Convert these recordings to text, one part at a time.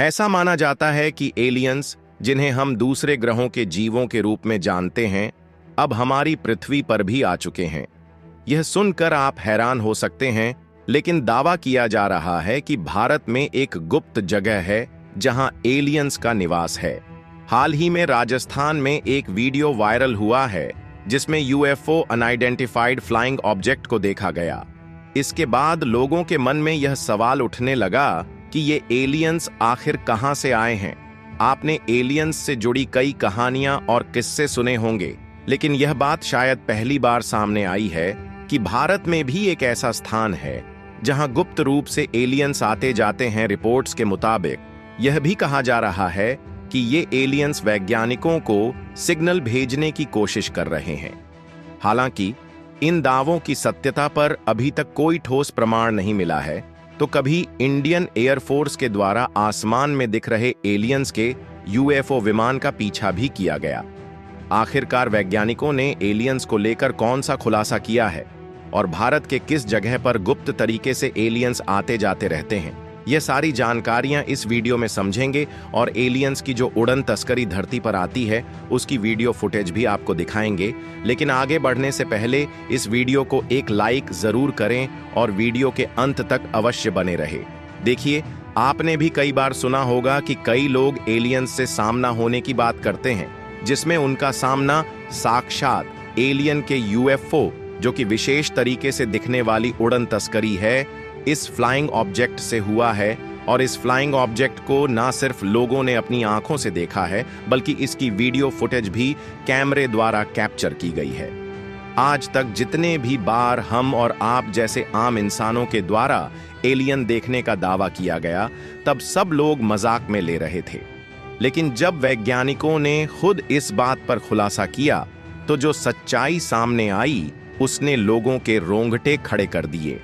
ऐसा माना जाता है कि एलियंस, जिन्हें हम दूसरे ग्रहों के जीवों के रूप में जानते हैं, अब हमारी पृथ्वी पर भी आ चुके हैं। यह सुनकर आप हैरान हो सकते हैं, लेकिन दावा किया जा रहा है कि भारत में एक गुप्त जगह है जहां एलियंस का निवास है। हाल ही में राजस्थान में एक वीडियो वायरल हुआ है जिसमें यूएफओ अनआइडेंटिफाइड फ्लाइंग ऑब्जेक्ट को देखा गया। इसके बाद लोगों के मन में यह सवाल उठने लगा कि ये एलियंस आखिर कहां से आए हैं। आपने एलियंस से जुड़ी कई कहानियां और किस्से सुने होंगे, लेकिन यह बात शायद पहली बार सामने आई है कि भारत में भी एक ऐसा स्थान है जहां गुप्त रूप से एलियंस आते जाते हैं। रिपोर्ट्स के मुताबिक यह भी कहा जा रहा है कि ये एलियंस वैज्ञानिकों को सिग्नल भेजने की कोशिश कर रहे हैं। हालांकि इन दावों की सत्यता पर अभी तक कोई ठोस प्रमाण नहीं मिला है, तो कभी इंडियन एयरफोर्स के द्वारा आसमान में दिख रहे एलियंस के यूएफओ विमान का पीछा भी किया गया। आखिरकार वैज्ञानिकों ने एलियंस को लेकर कौन सा खुलासा किया है और भारत के किस जगह पर गुप्त तरीके से एलियंस आते जाते रहते हैं, ये सारी जानकारियां इस वीडियो में समझेंगे और एलियंस की जो उड़न तस्करी धरती पर आती है उसकी वीडियो फुटेज भी आपको दिखाएंगे। लेकिन आगे बढ़ने से पहले इस वीडियो को एक लाइक जरूर करें और वीडियो के अंत तक अवश्य बने रहे। देखिए, आपने भी कई बार सुना होगा कि कई लोग एलियंस से सामना होने की बात करते हैं, जिसमें उनका सामना साक्षात एलियन के यूएफओ, जो कि विशेष तरीके से दिखने वाली उड़न तस्करी है, इस फ्लाइंग ऑब्जेक्ट से हुआ है। और इस फ्लाइंग ऑब्जेक्ट को ना सिर्फ लोगों ने अपनी आंखों से देखा है, बल्कि इसकी वीडियो फुटेज भी कैमरे द्वारा कैप्चर की गई है। आज तक जितने भी बार हम और आप जैसे आम इंसानों के द्वारा एलियन देखने का दावा किया गया, तब सब लोग मजाक में ले रहे थे। लेकिन जब वैज्ञानिकों ने खुद इस बात पर खुलासा किया, तो जो सच्चाई सामने आई उसने लोगों के रोंगटे खड़े कर दिए।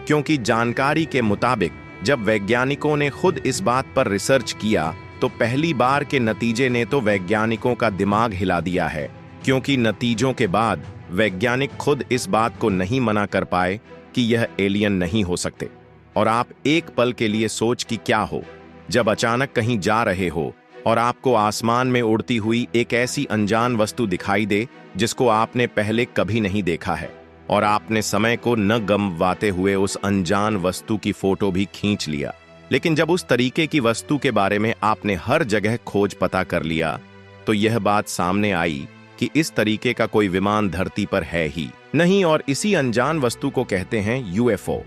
क्योंकि जानकारी के मुताबिक जब वैज्ञानिकों ने खुद इस बात पर रिसर्च किया, तो पहली बार के नतीजे ने तो वैज्ञानिकों का दिमाग हिला दिया है। क्योंकि नतीजों के बाद वैज्ञानिक खुद इस बात को नहीं मना कर पाए कि यह एलियन नहीं हो सकते। और आप एक पल के लिए सोच कि क्या हो जब अचानक कहीं जा रहे हो और आपको आसमान में उड़ती हुई एक ऐसी अनजान वस्तु दिखाई दे जिसको आपने पहले कभी नहीं देखा है, और आपने समय को न गंवाते हुए उस अनजान वस्तु की फोटो भी खींच लिया। लेकिन जब उस तरीके की वस्तु के बारे में आपने हर जगह खोज पता कर लिया, तो यह बात सामने आई कि इस तरीके का कोई विमान धरती पर है ही नहीं। और इसी अनजान वस्तु को कहते हैं यूएफओ,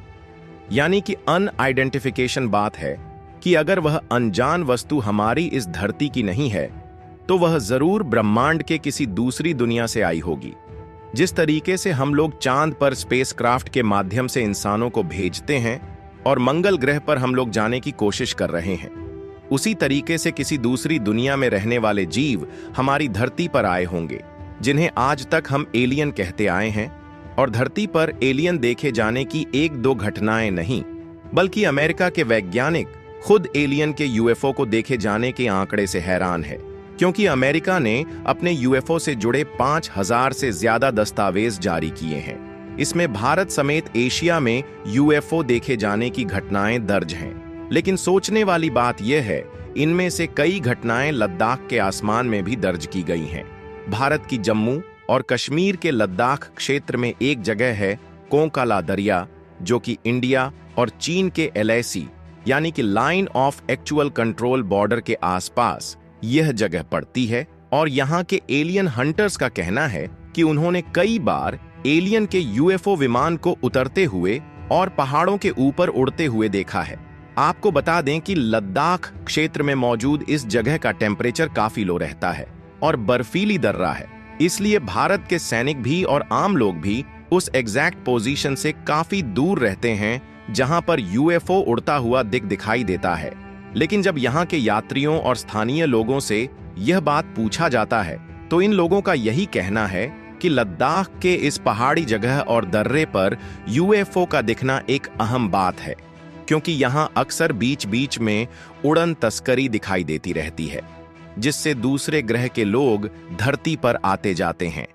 यानी कि अनआइडेंटिफिकेशन। बात है कि अगर वह अनजान वस्तु हमारी इस धरती की नहीं है, तो वह जरूर ब्रह्मांड के किसी दूसरी दुनिया से आई होगी। जिस तरीके से हम लोग चांद पर स्पेसक्राफ्ट के माध्यम से इंसानों को भेजते हैं और मंगल ग्रह पर हम लोग जाने की कोशिश कर रहे हैं, उसी तरीके से किसी दूसरी दुनिया में रहने वाले जीव हमारी धरती पर आए होंगे, जिन्हें आज तक हम एलियन कहते आए हैं। और धरती पर एलियन देखे जाने की एक दो घटनाएं नहीं, बल्कि अमेरिका के वैज्ञानिक खुद एलियन के यूएफओ को देखे जाने के आंकड़े से हैरान है। क्योंकि अमेरिका ने अपने यूएफओ से जुड़े 5000 से ज्यादा दस्तावेज जारी किए हैं। इसमें भारत समेत एशिया में यूएफओ देखे जाने की घटनाएं दर्ज हैं। लेकिन सोचने वाली बात यह है, इनमें से कई घटनाएं लद्दाख के आसमान में भी दर्ज की गई हैं। भारत की जम्मू और कश्मीर के लद्दाख क्षेत्र में एक जगह है कोंकाला दरिया, जो कि इंडिया और चीन के LAC यानी कि line of actual control border के आसपास यह जगह पड़ती है। और यहाँ के एलियन हंटर्स का कहना है कि उन्होंने कई बार एलियन के यूएफओ विमान को उतरते हुए और पहाड़ों के ऊपर उड़ते हुए देखा है। आपको बता दें कि लद्दाख क्षेत्र में मौजूद इस जगह का टेम्परेचर काफी लो रहता है और बर्फीली दर्रा है, इसलिए भारत के सैनिक भी और आम लोग भी उस एग्जैक्ट पोजीशन से काफी दूर रहते हैं जहां पर यूएफओ उड़ता हुआ दिखाई देता है। लेकिन जब यहाँ के यात्रियों और स्थानीय लोगों से यह बात पूछा जाता है, तो इन लोगों का यही कहना है कि लद्दाख के इस पहाड़ी जगह और दर्रे पर यूएफओ का दिखना एक अहम बात है, क्योंकि यहाँ अक्सर बीच बीच में उड़न तस्करी दिखाई देती रहती है, जिससे दूसरे ग्रह के लोग धरती पर आते जाते हैं।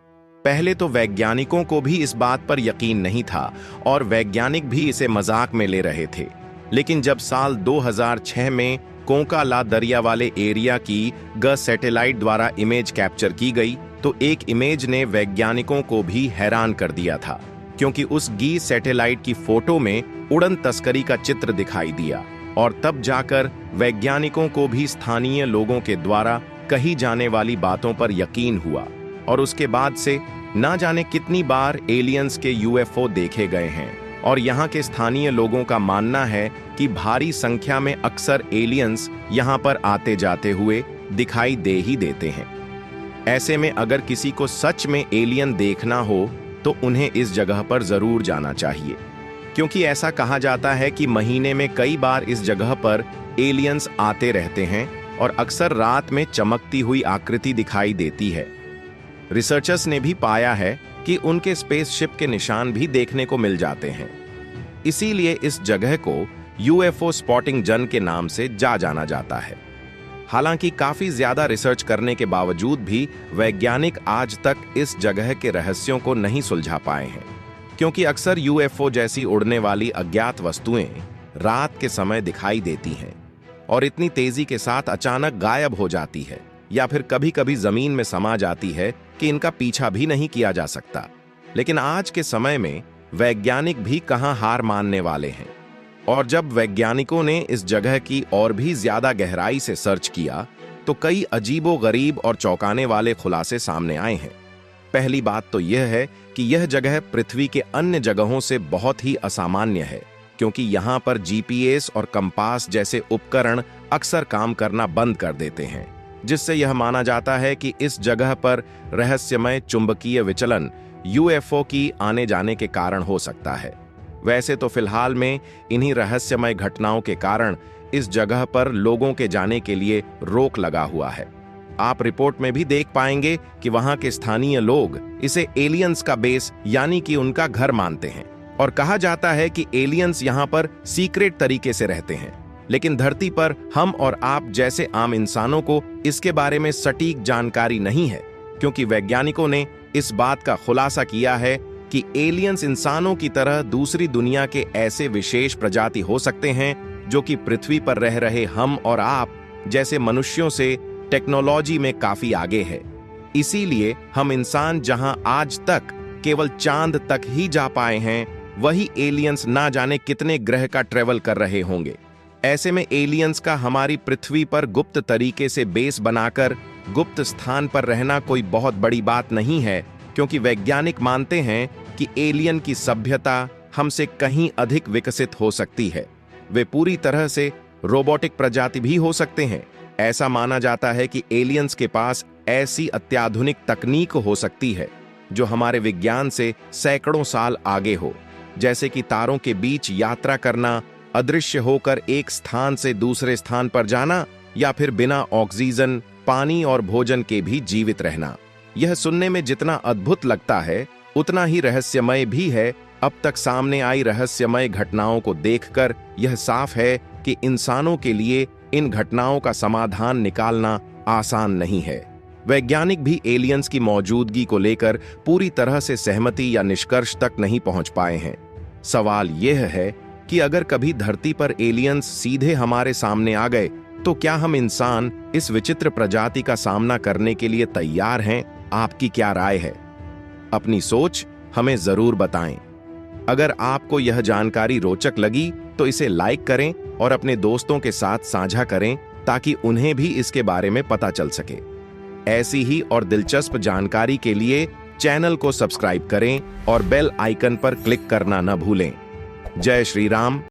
पहले तो वैज्ञानिकों को भी इस बात पर यकीन नहीं था और वैज्ञानिक भी इसे मजाक में ले रहे थे। लेकिन जब साल 2006 में कोंका ला दरिया वाले एरिया की सैटेलाइट द्वारा इमेज कैप्चर की गई तो एक इमेज ने वैज्ञानिकों को भी हैरान कर दिया था, क्योंकि उस सैटेलाइट की फोटो में उड़न तस्करी का चित्र दिखाई दिया और तब जाकर वैज्ञानिकों को भी स्थानीय लोगों के द्वारा कही जाने वाली बातों पर यकीन हुआ और उसके बाद से ना जाने कितनी बार एलियंस के यूएफओ देखे गए हैं और यहाँ के स्थानीय लोगों का मानना है कि भारी संख्या में अक्सर एलियंस यहाँ पर आते जाते हुए दिखाई दे ही देते हैं। ऐसे में अगर किसी को सच में एलियन देखना हो तो उन्हें इस जगह पर जरूर जाना चाहिए, क्योंकि ऐसा कहा जाता है कि महीने में कई बार इस जगह पर एलियंस आते रहते हैं और अक्सर रात में चमकती हुई आकृति दिखाई देती है। रिसर्चर्स ने भी पाया है कि उनके स्पेसशिप के निशान भी देखने को मिल जाते हैं। इसीलिए इस जगह को यूएफओ स्पॉटिंग जन के नाम से जाना जाता है। हालांकि काफी ज्यादा रिसर्च करने के बावजूद भी वैज्ञानिक आज तक इस जगह के रहस्यों को नहीं सुलझा पाए हैं, क्योंकि अक्सर यूएफओ जैसी उड़ने वाली अज्ञात वस्तुएं रात के समय दिखाई देती हैं और इतनी तेजी के साथ अचानक गायब हो जाती है या फिर कभी कभी जमीन में समा जाती है कि इनका पीछा भी नहीं किया जा सकता। लेकिन आज के समय में वैज्ञानिक भी कहां हार मानने वाले हैं, और जब वैज्ञानिकों ने इस जगह की और भी ज्यादा गहराई से सर्च किया तो कई अजीबोगरीब और चौंकाने वाले खुलासे सामने आए हैं। पहली बात तो यह है कि यह जगह पृथ्वी के अन्य जगहों से बहुत ही असामान्य है, क्योंकि यहाँ पर जीपीएस और कंपास जैसे उपकरण अक्सर काम करना बंद कर देते हैं, जिससे यह माना जाता है कि इस जगह पर रहस्यमय चुंबकीय विचलन यूएफओ की आने जाने के कारण हो सकता है। वैसे तो फिलहाल में इन्हीं रहस्यमय घटनाओं के कारण इस जगह पर लोगों के जाने के लिए रोक लगा हुआ है। आप रिपोर्ट में भी देख पाएंगे कि वहां के स्थानीय लोग इसे एलियंस का बेस यानी कि उनका घर मानते हैं और कहा जाता है कि एलियंस यहां पर सीक्रेट तरीके से रहते हैं, लेकिन धरती पर हम और आप जैसे आम इंसानों को इसके बारे में सटीक जानकारी नहीं है, क्योंकि वैज्ञानिकों ने इस बात का खुलासा किया है कि एलियंस इंसानों की तरह दूसरी दुनिया के ऐसे विशेष प्रजाति हो सकते हैं जो कि पृथ्वी पर रह रहे हम और आप जैसे मनुष्यों से टेक्नोलॉजी में काफी आगे है। इसीलिए हम इंसान जहां आज तक केवल चांद तक ही जा पाए हैं, वही एलियंस ना जाने कितने ग्रह का ट्रेवल कर रहे होंगे। ऐसे में एलियंस का हमारी पृथ्वी पर गुप्त तरीके से बेस बनाकर गुप्त स्थान पर रहना कोई बहुत बड़ी बात नहीं है, क्योंकि वैज्ञानिक मानते हैं कि एलियन की सभ्यता हमसे कहीं अधिक विकसित हो सकती है। वे पूरी तरह से रोबोटिक प्रजाति भी हो सकते हैं। ऐसा माना जाता है कि एलियंस के पास ऐसी अत्याधुनिक तकनीक हो सकती है जो हमारे विज्ञान से सैकड़ों साल आगे हो, जैसे कि तारों के बीच यात्रा करना, अदृश्य होकर एक स्थान से दूसरे स्थान पर जाना, या फिर बिना ऑक्सीजन, पानी और भोजन के भी जीवित रहना। यह सुनने में जितना अद्भुत लगता है उतना ही रहस्यमय भी है। अब तक सामने आई रहस्यमय घटनाओं को देखकर यह साफ है कि इंसानों के लिए इन घटनाओं का समाधान निकालना आसान नहीं है। वैज्ञानिक भी एलियंस की मौजूदगी को लेकर पूरी तरह से सहमति या निष्कर्ष तक नहीं पहुंच पाए हैं। सवाल यह है कि अगर कभी धरती पर एलियंस सीधे हमारे सामने आ गए तो क्या हम इंसान इस विचित्र प्रजाति का सामना करने के लिए तैयार हैं? आपकी क्या राय है? अपनी सोच हमें जरूर बताएं। अगर आपको यह जानकारी रोचक लगी तो इसे लाइक करें और अपने दोस्तों के साथ साझा करें ताकि उन्हें भी इसके बारे में पता चल सके। ऐसी ही और दिलचस्प जानकारी के लिए चैनल को सब्सक्राइब करें और बेल आइकन पर क्लिक करना न भूलें। जय श्री राम।